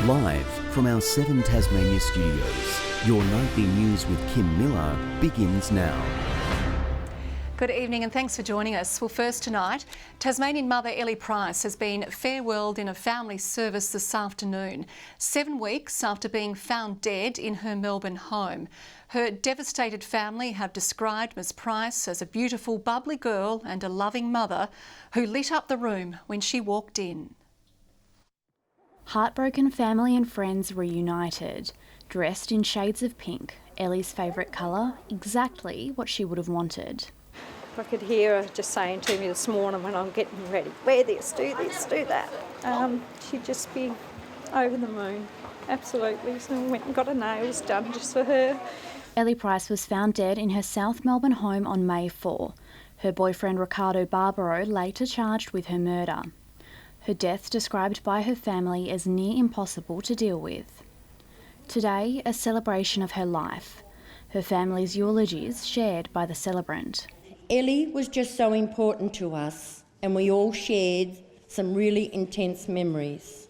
Live from our 7 Tasmania studios, your nightly news with Kim Miller begins now. Good evening and thanks for joining us. Well, first tonight, Tasmanian mother Ellie Price has been farewelled in a family service this afternoon, 7 weeks after being found dead in her Melbourne home. Her devastated family have described Ms Price as a beautiful, bubbly girl and a loving mother who lit up the room when she walked in. Heartbroken family and friends reunited, dressed in shades of pink, Ellie's favourite colour, exactly what she would have wanted. I could hear her just saying to me this morning when I'm getting ready, wear this, do that. She'd just be over the moon, absolutely. So I went and got her nails done just for her. Ellie Price was found dead in her South Melbourne home on May 4. Her boyfriend Ricardo Barbaro later charged with her murder. Her death described by her family as near impossible to deal with. Today, a celebration of her life. Her family's eulogies shared by the celebrant. Ellie was just so important to us, and we all shared some really intense memories.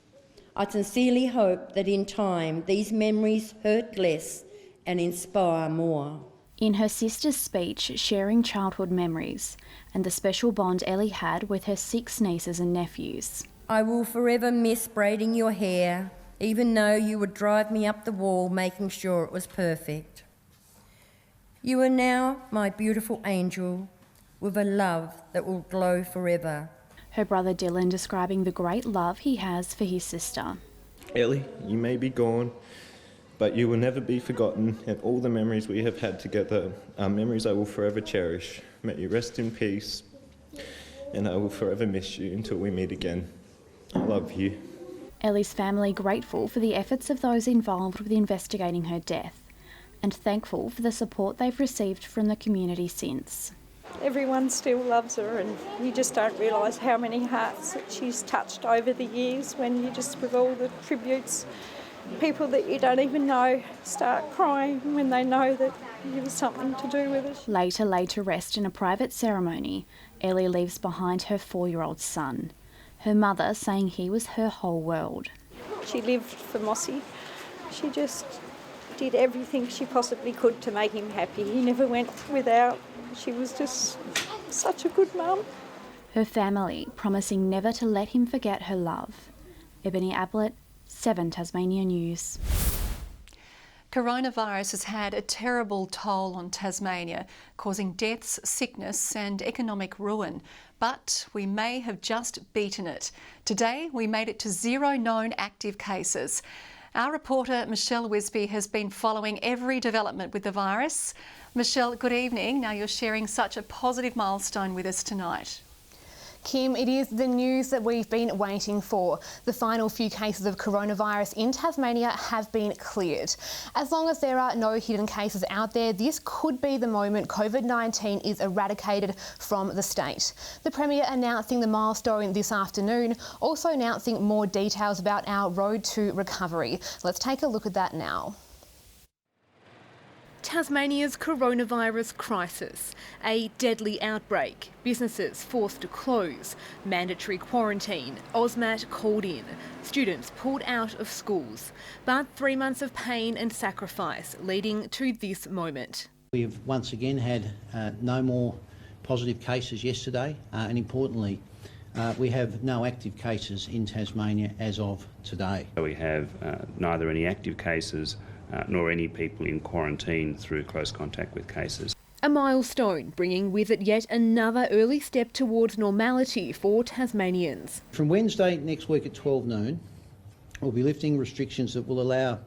I sincerely hope that in time these memories hurt less and inspire more. In her sister's speech, sharing childhood memories and the special bond Ellie had with her 6 nieces and nephews. I will forever miss braiding your hair, even though you would drive me up the wall making sure it was perfect. You are now my beautiful angel with a love that will glow forever. Her brother Dylan describing the great love he has for his sister. Ellie, you may be gone, but you will never be forgotten, and all the memories we have had together are memories I will forever cherish. May you rest in peace, and I will forever miss you until we meet again. I love you. Ellie's family grateful for the efforts of those involved with investigating her death, and thankful for the support they've received from the community since. Everyone still loves her, and you just don't realise how many hearts that she's touched over the years when you just, with all the tributes, people that you don't even know start crying when they know that it was something to do with it. Later laid to rest in a private ceremony, Ellie leaves behind her 4-year-old son. Her mother saying he was her whole world. She lived for Mossy. She just did everything she possibly could to make him happy. He never went without. She was just such a good mum. Her family promising never to let him forget her love. Ebony ABBLITT, 7 Tasmania News. Coronavirus has had a terrible toll on Tasmania, causing deaths, sickness and economic ruin. But we may have just beaten it. Today, we made it to 0 known active cases. Our reporter, Michelle WISBEY, has been following every development with the virus. Michelle, good evening. Now you're sharing such a positive milestone with us tonight. Kim, it is the news that we've been waiting for. The final few cases of coronavirus in Tasmania have been cleared. As long as there are no hidden cases out there, this could be the moment COVID-19 is eradicated from the state. The Premier announcing the milestone this afternoon, also announcing more details about our road to recovery. Let's take a look at that now. Tasmania's coronavirus crisis, a deadly outbreak, businesses forced to close, mandatory quarantine, AUSMAT called in, students pulled out of schools, but 3 months of pain and sacrifice leading to this moment. We've once again had no more positive cases yesterday, and importantly, we have no active cases in Tasmania as of today. We have neither any active cases nor any people in quarantine through close contact with cases. A milestone bringing with it yet another early step towards normality for Tasmanians. From Wednesday next week at 12 noon, we'll be lifting restrictions that will allow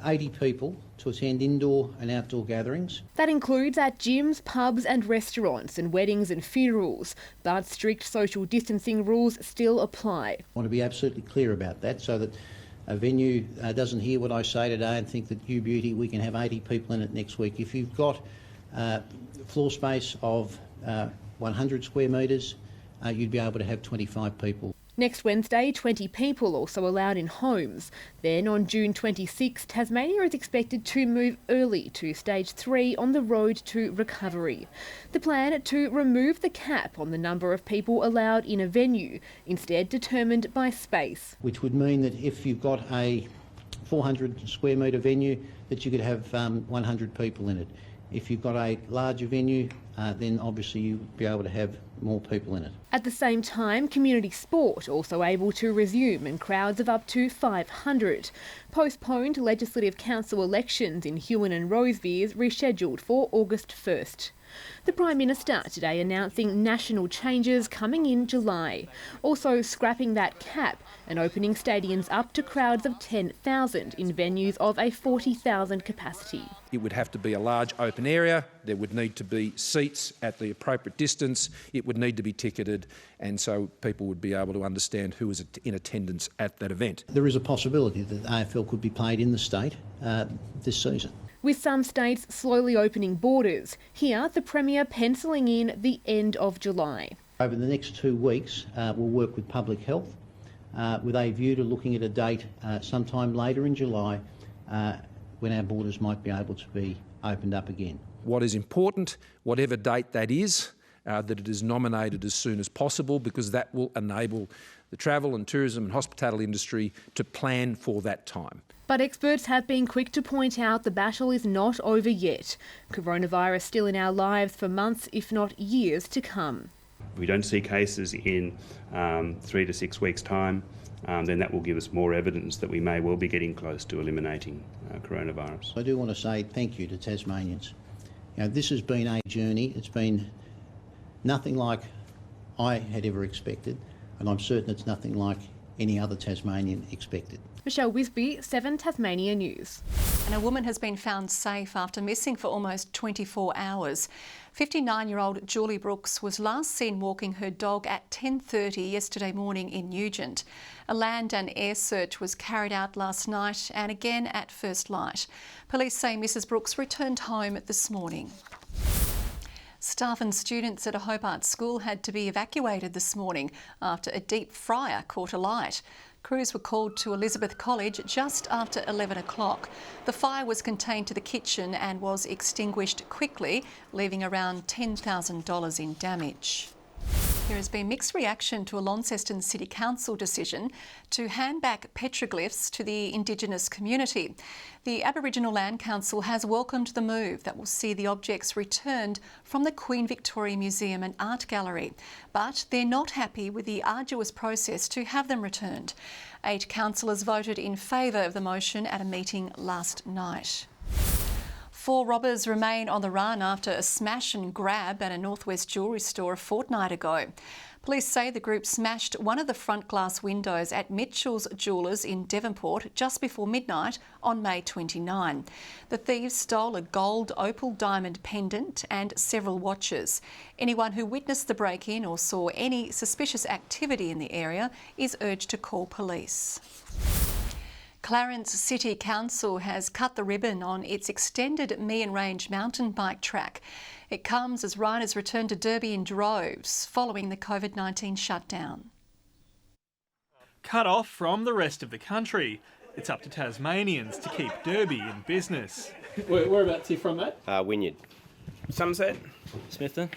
80 people to attend indoor and outdoor gatherings. That includes at gyms, pubs and restaurants and weddings and funerals, but strict social distancing rules still apply. I want to be absolutely clear about that so that a venue doesn't hear what I say today and think that you beauty, we can have 80 people in it next week. If you've got floor space of 100 square metres, you'd be able to have 25 people. Next Wednesday, 20 people also allowed in homes. Then on June 26, Tasmania is expected to move early to stage 3 on the road to recovery. The plan to remove the cap on the number of people allowed in a venue, instead determined by space. Which would mean that if you've got a 400 square metre venue, that you could have 100 people in it. If you've got a larger venue, then obviously you'd be able to have more people in it. At the same time, community sport also able to resume in crowds of up to 500. Postponed Legislative Council elections in Huon and Roseby is rescheduled for August 1st. The Prime Minister today announcing national changes coming in July, also scrapping that cap and opening stadiums up to crowds of 10,000 in venues of a 40,000 capacity. It would have to be a large open area, there would need to be seats at the appropriate distance, it would need to be ticketed, and so people would be able to understand who was in attendance at that event. There is a possibility that the AFL could be played in the state this season. With some states slowly opening borders, here the Premier penciling in the end of July. Over the next 2 weeks, we'll work with Public Health with a view to looking at a date sometime later in July when our borders might be able to be opened up again. What is important, whatever date that is, that it is nominated as soon as possible, because that will enable the travel and tourism and hospitality industry to plan for that time. But experts have been quick to point out the battle is not over yet. Coronavirus still in our lives for months, if not years to come. If we don't see cases in 3 to 6 weeks' time, then that will give us more evidence that we may well be getting close to eliminating coronavirus. I do want to say thank you to Tasmanians. You know, this has been a journey. It's been nothing like I had ever expected, and I'm certain it's nothing like any other Tasmanian expected. Michelle WISBEY, 7 Tasmania News. And a woman has been found safe after missing for almost 24 hours. 59-year-old Julie Brooks was last seen walking her dog at 10:30 yesterday morning in Nugent. A land and air search was carried out last night and again at first light. Police say Mrs Brooks returned home this morning. Staff and students at a Hobart school had to be evacuated this morning after a deep fryer caught alight. Crews were called to Elizabeth College just after 11 o'clock. The fire was contained to the kitchen and was extinguished quickly, leaving around $10,000 in damage. There has been mixed reaction to a Launceston City Council decision to hand back petroglyphs to the Indigenous community. The Aboriginal Land Council has welcomed the move that will see the objects returned from the Queen Victoria Museum and Art Gallery, but they're not happy with the arduous process to have them returned. 8 councillors voted in favour of the motion at a meeting last night. 4 robbers remain on the run after a smash and grab at a Northwest jewellery store a fortnight ago. Police say the group smashed one of the front glass windows at Mitchell's Jewellers in Devonport just before midnight on May 29. The thieves stole a gold opal diamond pendant and several watches. Anyone who witnessed the break-in or saw any suspicious activity in the area is urged to call police. Clarence City Council has cut the ribbon on its extended Meehan Range mountain bike track. It comes as riders return to Derby in droves following the COVID-19 shutdown. Cut off from the rest of the country, it's up to Tasmanians to keep Derby in business. Whereabouts are you from, mate? Wynyard. Somerset. Smithton.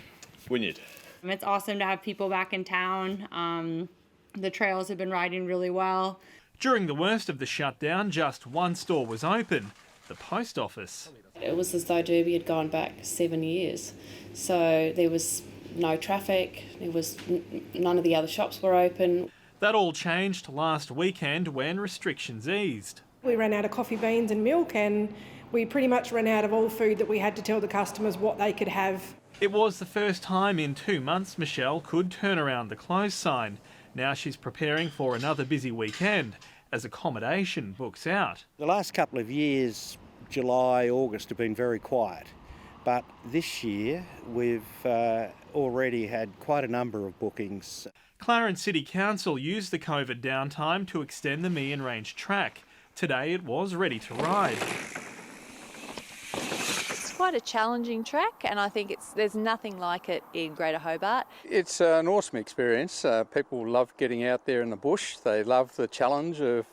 Wynyard. It's awesome to have people back in town. The trails have been riding really well. During the worst of the shutdown, just one store was open, the post office. It was as though Derby had gone back 7 years. So there was no traffic, none of the other shops were open. That all changed last weekend when restrictions eased. We ran out of coffee beans and milk, and we pretty much ran out of all food that we had to tell the customers what they could have. It was the first time in 2 months Michelle could turn around the close sign. Now she's preparing for another busy weekend as accommodation books out. The last couple of years, July, August, have been very quiet. But this year, we've already had quite a number of bookings. Clarence City Council used the COVID downtime to extend the Meehan Range track. Today it was ready to ride. quite a challenging track, and I think there's nothing like it in Greater Hobart. It's an awesome experience. People love getting out there in the bush. They love the challenge of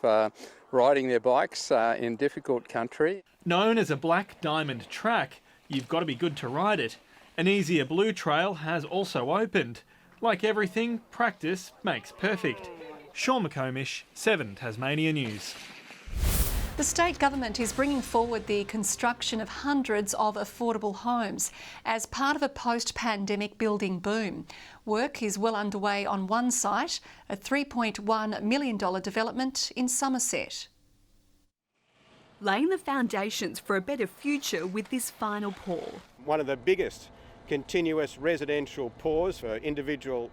riding their bikes in difficult country. Known as a black diamond track, you've got to be good to ride it. An easier blue trail has also opened. Like everything, practice makes perfect. Sean McComish, 7 Tasmania News. The state government is bringing forward the construction of hundreds of affordable homes as part of a post-pandemic building boom. Work is well underway on one site, a $3.1 million development in Somerset. Laying the foundations for a better future with this final pour. One of the biggest continuous residential pours for individual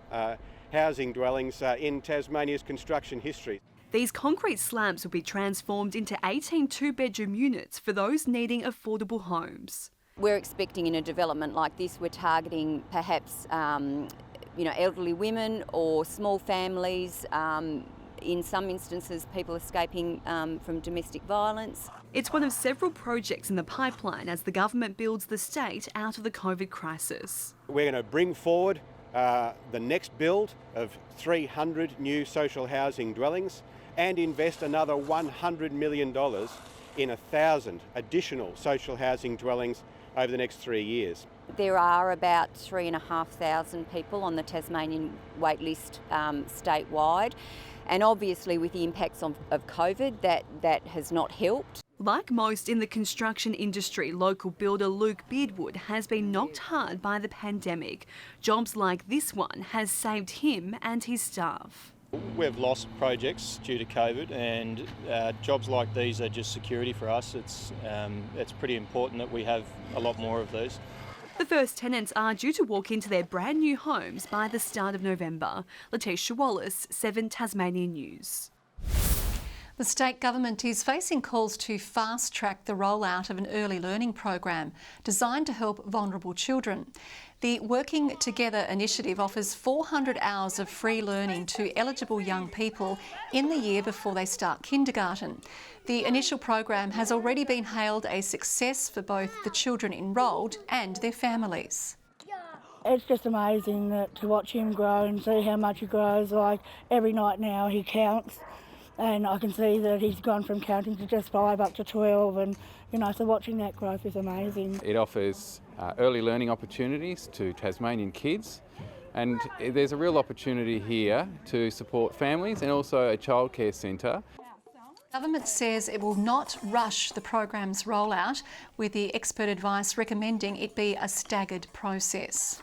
housing dwellings in Tasmania's construction history. These concrete slabs will be transformed into 18 two-bedroom units for those needing affordable homes. We're expecting in a development like this, we're targeting perhaps elderly women or small families, in some instances people escaping from domestic violence. It's one of several projects in the pipeline as the government builds the state out of the COVID crisis. We're going to bring forward the next build of 300 new social housing dwellings and invest another $100 million in 1,000 additional social housing dwellings over the next 3 years. There are about 3,500 people on the Tasmanian wait list statewide, and obviously with the impacts of COVID that has not helped. Like most in the construction industry, local builder Luke Beardwood has been knocked hard by the pandemic. Jobs like this one has saved him and his staff. We've lost projects due to COVID, and jobs like these are just security for us. It's pretty important that we have a lot more of these. The first tenants are due to walk into their brand new homes by the start of November. LETITIA, WALLACE, 7 Tasmania News. The state government is facing calls to fast-track the rollout of an early learning program designed to help vulnerable children. The Working Together initiative offers 400 hours of free learning to eligible young people in the year before they start kindergarten. The initial program has already been hailed a success for both the children enrolled and their families. It's just amazing to watch him grow and see how much he grows. Like every night now he counts, and I can see that he's gone from counting to just 5 up to 12, and so watching that growth is amazing. It offers early learning opportunities to Tasmanian kids, and there's a real opportunity here to support families and also a childcare centre. Government says it will not rush the program's rollout, with the expert advice recommending it be a staggered process.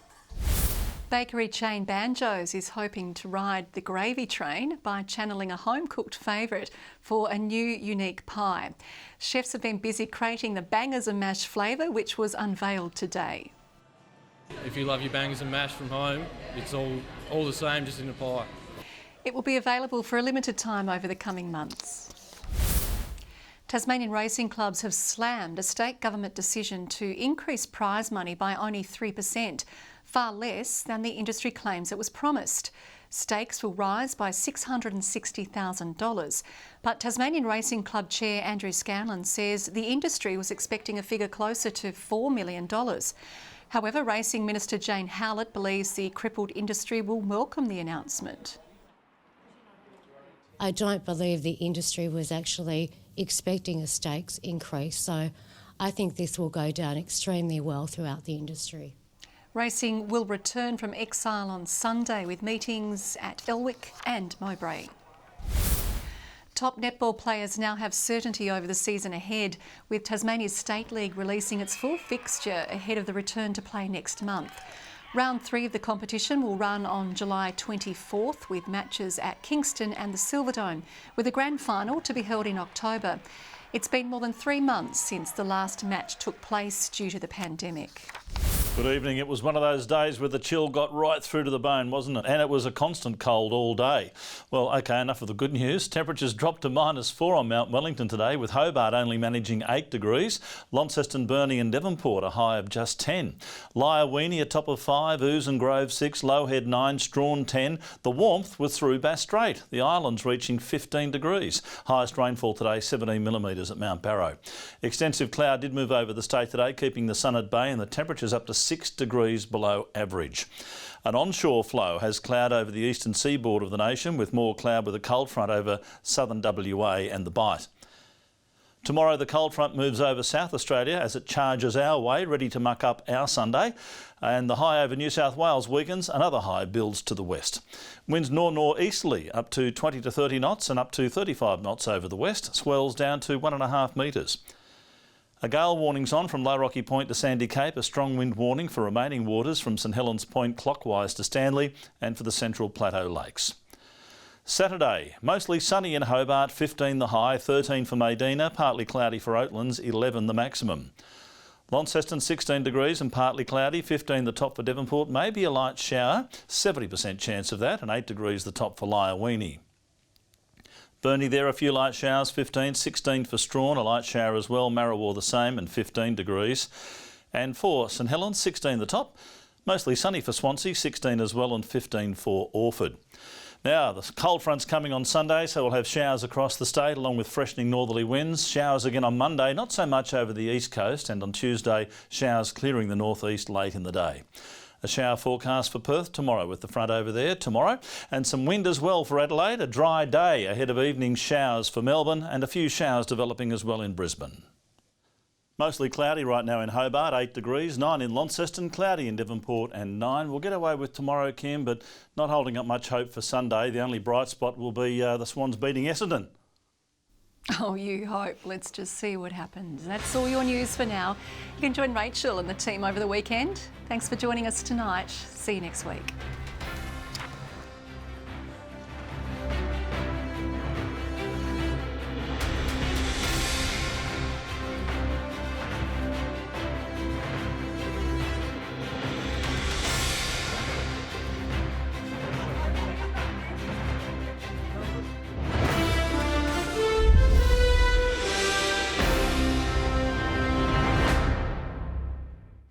Bakery chain Banjo's is hoping to ride the gravy train by channeling a home-cooked favourite for a new unique pie. Chefs have been busy creating the bangers and mash flavour, which was unveiled today. If you love your bangers and mash from home, it's all the same, just in a pie. It will be available for a limited time over the coming months. Tasmanian racing clubs have slammed a state government decision to increase prize money by only 3%, far less than the industry claims it was promised. Stakes will rise by $660,000, but Tasmanian Racing Club Chair Andrew Scanlon says the industry was expecting a figure closer to $4 million. However, Racing Minister Jane Howlett believes the crippled industry will welcome the announcement. I don't believe the industry was actually expecting a stakes increase, so I think this will go down extremely well throughout the industry. Racing will return from exile on Sunday with meetings at Elwick and Mowbray. Top netball players now have certainty over the season ahead, with Tasmania's State League releasing its full fixture ahead of the return to play next month. Round 3 of the competition will run on July 24th with matches at Kingston and the Silverdome, with a grand final to be held in October. It's been more than 3 months since the last match took place due to the pandemic. Good evening. It was one of those days where the chill got right through to the bone, wasn't it? And it was a constant cold all day. Well, OK, enough of the good news. Temperatures dropped to -4 on Mount Wellington today, with Hobart only managing 8 degrees. Launceston, Burnie and Devonport a high of just 10. Lyre-Weenie a top of 5, Ouse and Grove 6, Lowhead 9, Strawn 10. The warmth was through Bass Strait, the islands reaching 15 degrees. Highest rainfall today, 17 millimetres at Mount Barrow. Extensive cloud did move over the state today, keeping the sun at bay, and the temperatures up to 6 degrees below average. An onshore flow has cloud over the eastern seaboard of the nation, with more cloud with a cold front over southern WA and the Bight. Tomorrow the cold front moves over South Australia as it charges our way, ready to muck up our Sunday, and the high over New South Wales weakens. Another high builds to the west. Winds north-northeasterly up to 20 to 30 knots and up to 35 knots over the west. Swells down to 1.5 metres. A gale warning's on from Low Rocky Point to Sandy Cape, a strong wind warning for remaining waters from St Helens Point clockwise to Stanley and for the Central Plateau Lakes. Saturday, mostly sunny in Hobart, 15 the high, 13 for Medina, partly cloudy for Oatlands, 11 the maximum. Launceston 16 degrees and partly cloudy, 15 the top for Devonport, maybe a light shower, 70% chance of that, and 8 degrees the top for Lyre-Weenie. Burnie there, a few light showers, 15, 16 for Strawn, a light shower as well, Marrawar the same and 15 degrees. And for St Helens, 16 the top, mostly sunny for Swansea, 16 as well and 15 for Orford. Now, the cold front's coming on Sunday, so we'll have showers across the state along with freshening northerly winds. Showers again on Monday, not so much over the east coast, and on Tuesday, showers clearing the northeast late in the day. A shower forecast for Perth tomorrow with the front over there tomorrow, and some wind as well for Adelaide. A dry day ahead of evening showers for Melbourne, and a few showers developing as well in Brisbane. Mostly cloudy right now in Hobart, 8 degrees, 9 in Launceston, cloudy in Devonport and 9. We'll get away with tomorrow, Kim, but not holding up much hope for Sunday. The only bright spot will be the Swans beating Essendon. Oh, you hope. Let's just see what happens. That's all your news for now. You can join Rachel and the team over the weekend. Thanks for joining us tonight. See you next week.